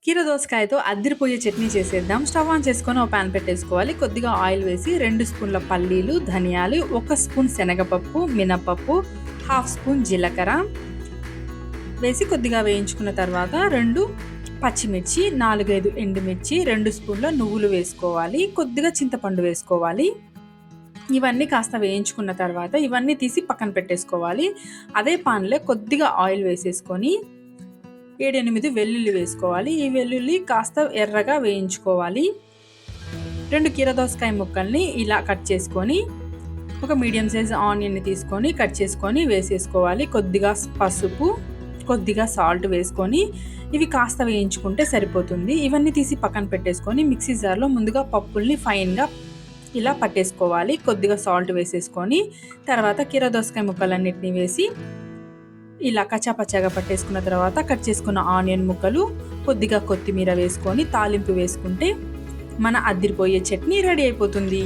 కీర దోసకాయతో అద్దిరిపోయే చట్నీ చేసేద్దాం. Stove on చేసుకొని ఒక పాన్ పెట్టేసుకోవాలి. కొద్దిగా ఆయిల్ వేసి 2 స్పూన్ల పల్లీలు, ధనియాలు, 1 స్పూన్ శనగపప్పు, మినపప్పు, 1/2 స్పూన్ జీలకర్ర వేసి కొద్దిగా వేయించుకున్న తర్వాత 2 పచ్చిమిర్చి, 4-5 ఎండుమిర్చి, 2 స్పూన్ల నువ్వులు వేసుకోవాలి. కొద్దిగా చింతపండు వేసుకోవాలి. ఇవన్నీ కాస్త వేయించుకున్న తర్వాత ఇవన్నీ తీసి పక్కన పెట్టేసుకోవాలి. అదే పాన్లో కొద్దిగా ఆయిల్ వేసేసుకొని 7-8 వెల్లుల్లి వేసుకోవాలి. ఈ వెల్లుల్లి కాస్త ఎర్రగా వేయించుకోవాలి. 2 కీర దోసకాయ ముక్కల్ని ఇలా కట్ చేసుకొని ఒక మీడియం సైజ్ ఆనియన్ని తీసుకొని కట్ చేసుకొని వేసేసుకోవాలి. కొద్దిగా పసుపు, కొద్దిగా సాల్ట్ వేసుకొని ఇవి కాస్త వేయించుకుంటే సరిపోతుంది. ఇవన్నీ తీసి పక్కన పెట్టేసుకొని మిక్సీ జార్లో ముందుగా పప్పుల్ని ఫైన్గా ఇలా పట్టేసుకోవాలి. కొద్దిగా సాల్ట్ వేసేసుకొని తర్వాత కీర దోసకాయ ముక్కలన్నిటిని వేసి ఇలా కచ్చాపచ్చాగా పట్టేసుకున్న తర్వాత కట్ చేసుకున్న ఆనియన్ ముక్కలు, కొద్దిగా కొత్తిమీర వేసుకొని తాలింపు వేసుకుంటే మన అద్దిరిపోయే చట్నీ రెడీ అయిపోతుంది.